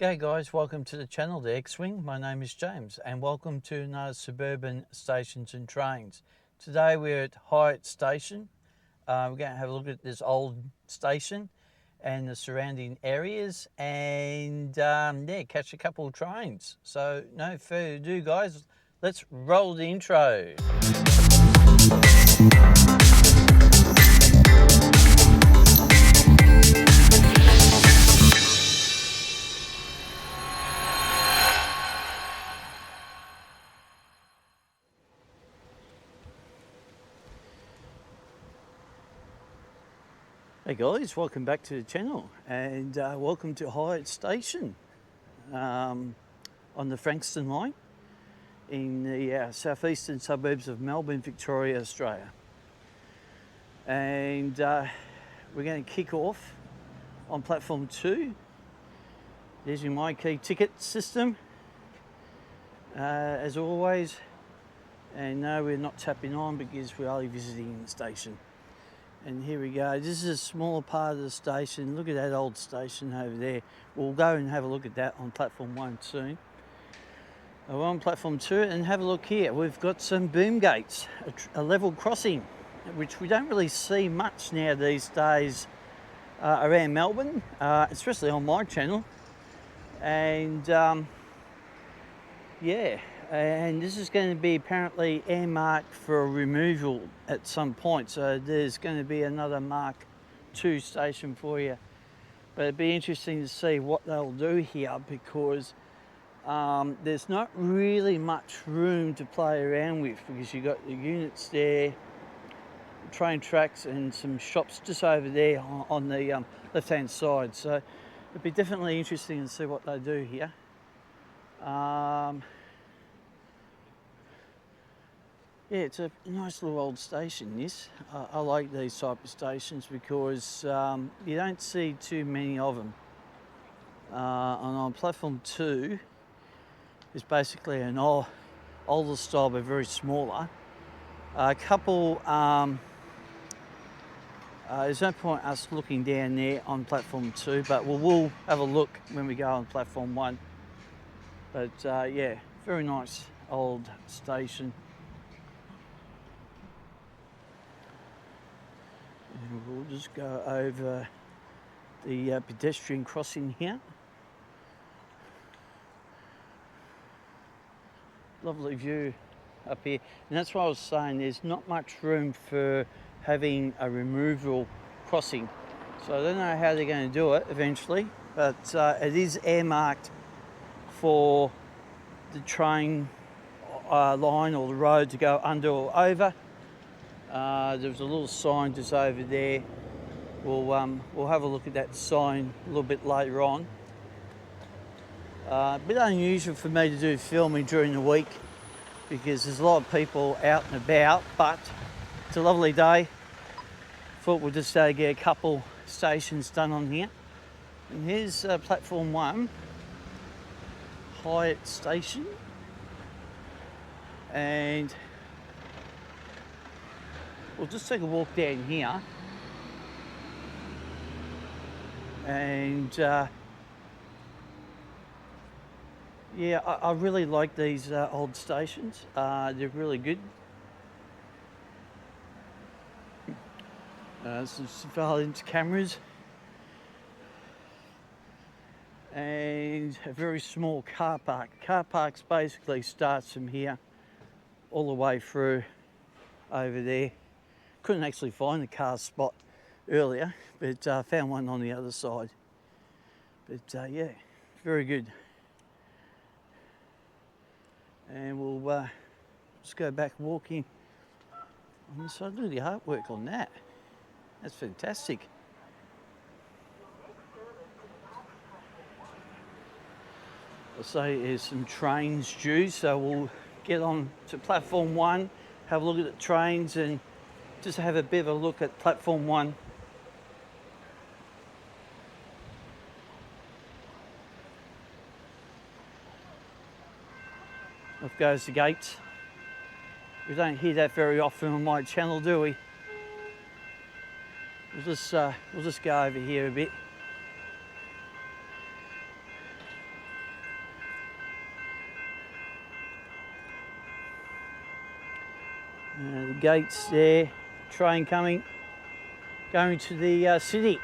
G'day guys, welcome to the channel, The X-Wing. My name is James and welcome to another Suburban Stations and Trains. Today we're at Highett Station. We're going to have a look at this old station and the surrounding areas and catch a couple of trains. So no further ado guys, let's roll the intro. Hey guys, welcome back to the channel and welcome to Highett Station on the Frankston line in the southeastern suburbs of Melbourne, Victoria, Australia. And we're going to kick off on platform 2 using my key ticket system as always. And no, we're not tapping on because we're only visiting the station. And here we go. This is a smaller part of the station. Look at that old station over there. We'll go and have a look at that on platform 1 soon. We're on platform 2 and have a look here. We've got some boom gates, a level crossing, which we don't really see much now these days around Melbourne, especially on my channel. And and this is going to be apparently earmarked for removal at some point. So there's going to be another Mark II station for you. But it'd be interesting to see what they'll do here because there's not really much room to play around with because you've got the units there, train tracks and some shops just over there on the left-hand side. So it'd be definitely interesting to see what they do here. Yeah, it's a nice little old station, this. I like these type of stations because you don't see too many of them. And on platform 2 is basically an older style but very smaller. A couple, there's no point us looking down there on platform 2, but we'll have a look when we go on platform 1. But yeah, very nice old station. And we'll just go over the pedestrian crossing here. Lovely view up here. And that's what I was saying, there's not much room for having a removal crossing. So I don't know how they're going to do it eventually, but it is earmarked for the train line or the road to go under or over. There's a little sign just over there. We'll have a look at that sign a little bit later on. A bit unusual for me to do filming during the week because there's a lot of people out and about, but it's a lovely day. Thought we'll just get a couple stations done on here. And here's platform 1, Highett Station. And we'll just take a walk down here and yeah, I really like these old stations. They're really good. Some surveillance cameras and a very small car park. Car parks basically starts from here all the way through over there. Couldn't actually find the car spot earlier, but found one on the other side. But yeah, very good. And we'll just go back walking on this side. Look at the artwork on that. That's fantastic. I'll say there's some trains due, so we'll get on to platform 1, have a look at the trains and just have a bit of a look at platform 1. Off goes the gates. We don't hear that very often on my channel, do we? We'll just go over here a bit. The gates there, train coming, going to the city.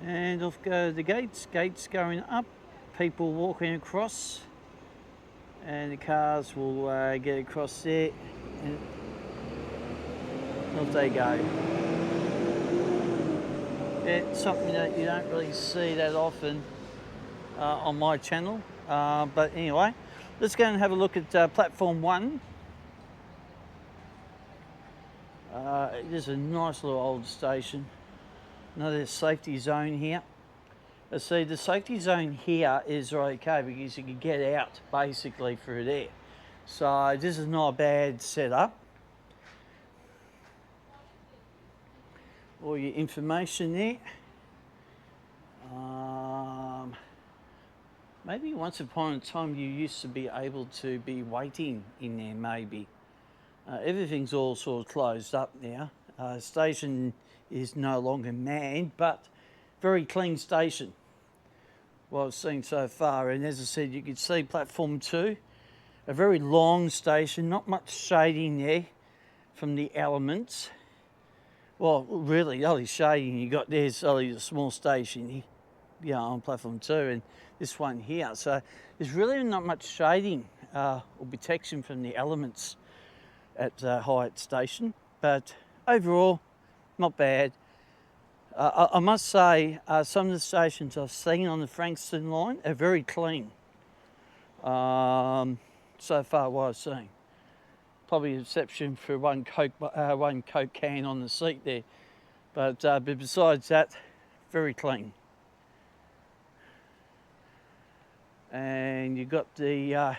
And off go the gates going up, people walking across, and the cars will get across there, and off they go. It's something that you don't really see that often on my channel, but anyway, let's go and have a look at platform 1. It is a nice little old station. Another safety zone here. See, the safety zone here is okay because you can get out basically through there. So this is not a bad setup. All your information there. Maybe once upon a time you used to be able to be waiting in there, maybe. Everything's all sort of closed up now. Station is no longer manned, but very clean station, what I've seen so far. And as I said, you can see platform 2, a very long station, not much shading there from the elements. Well, really, the only shading you got there is only a small station here, on platform 2, and this one here. So there's really not much shading or protection from the elements at Highett station, but overall, not bad. I must say, some of the stations I've seen on the Frankston line are very clean. So far, what I've seen. Probably an exception for one Coke can on the seat there, but besides that, very clean. And you've got the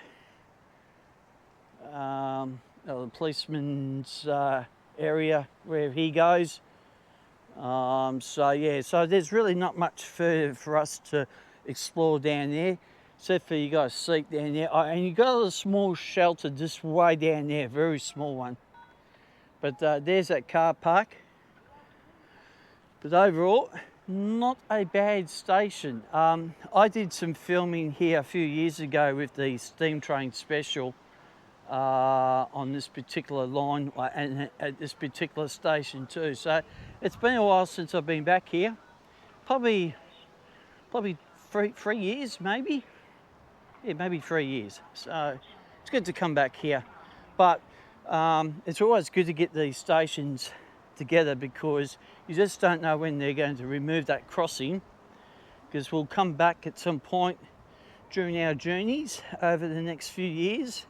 policeman's area where he goes. So there's really not much further for us to explore down there, except for you got a seat down there, and you got a small shelter just way down there, very small one. But there's that car park. But overall, not a bad station. I did some filming here a few years ago with the Steam Train Special on this particular line and at this particular station too. So it's been a while since I've been back here. Probably 3 years, maybe. Yeah, maybe 3 years. So it's good to come back here. But it's always good to get these stations together because you just don't know when they're going to remove that crossing, because we'll come back at some point during our journeys over the next few years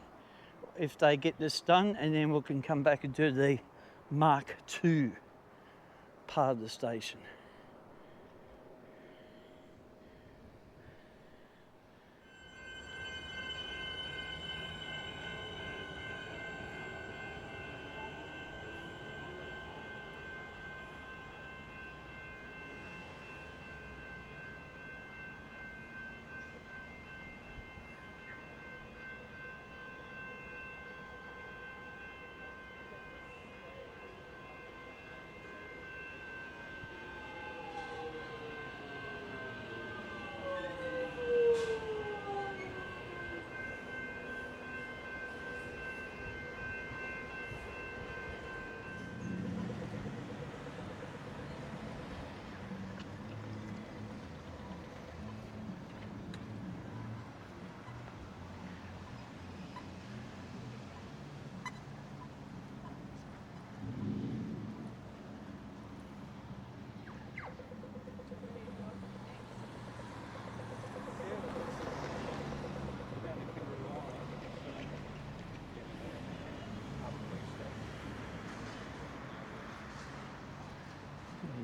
if they get this done, and then we can come back and do the Mark II part of the station.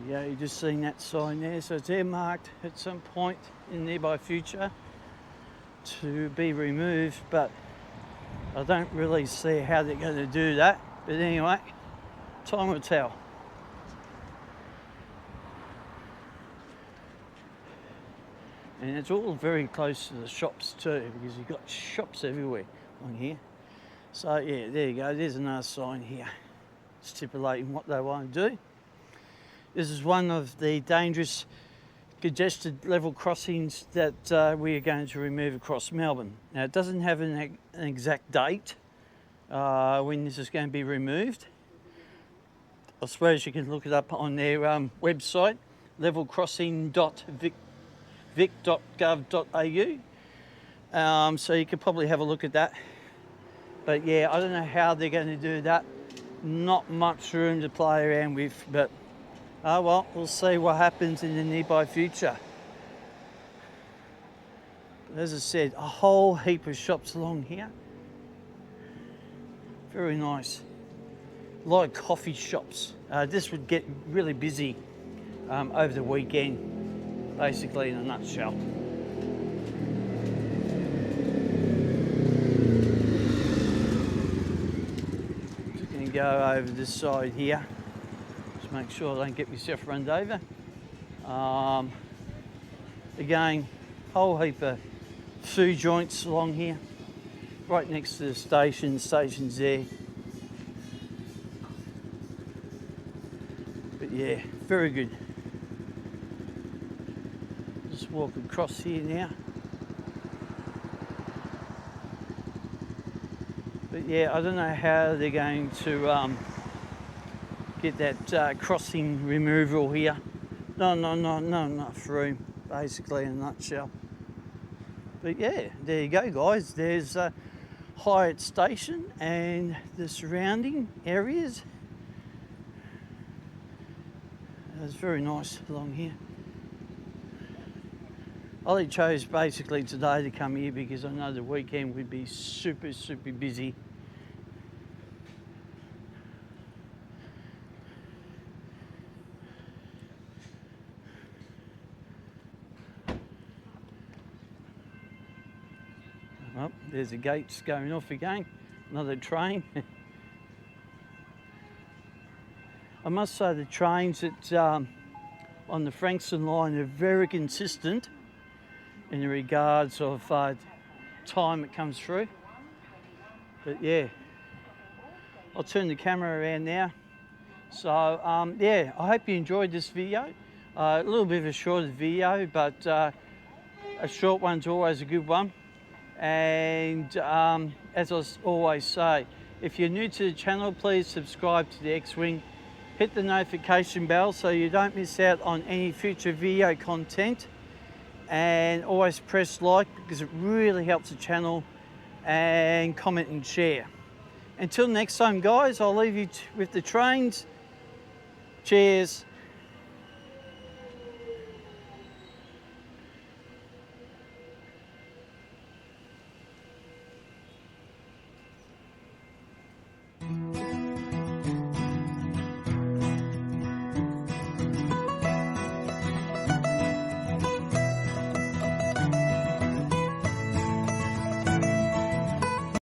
Yeah, you're just seeing that sign there. So it's earmarked at some point in the nearby future to be removed, but I don't really see how they're going to do that. But anyway, time will tell. And it's all very close to the shops too, because you've got shops everywhere on here. So yeah, there you go. There's another sign here stipulating what they want to do. This is one of the dangerous congested level crossings that we are going to remove across Melbourne. Now it doesn't have an exact date when this is going to be removed. I suppose you can look it up on their website, levelcrossing.vic.gov.au. So you could probably have a look at that. But yeah, I don't know how they're going to do that. Not much room to play around with, but oh well, we'll see what happens in the nearby future. As I said, a whole heap of shops along here. Very nice. A lot of coffee shops. This would get really busy over the weekend, basically in a nutshell. Just going to go over this side here. Just make sure I don't get myself run over. Again, whole heap of food joints along here. Right next to the station's there. But yeah, very good. Just walk across here now. But yeah, I don't know how they're going to get that crossing removal here. No enough room, basically in a nutshell. But yeah, there you go, guys. There's Highett Station and the surrounding areas. It's very nice along here. I only chose basically today to come here because I know the weekend would be super busy. Well, there's the gates going off again. Another train. I must say the trains that on the Frankston line are very consistent in the regards of time it comes through. But yeah, I'll turn the camera around now. So yeah, I hope you enjoyed this video. A little bit of a shorter video, but a short one's always a good one. And as I always say, if you're new to the channel, please subscribe to the X-Wing. Hit the notification bell so you don't miss out on any future video content. And always press like because it really helps the channel, and comment and share. Until next time, guys, I'll leave you with the trains. Cheers.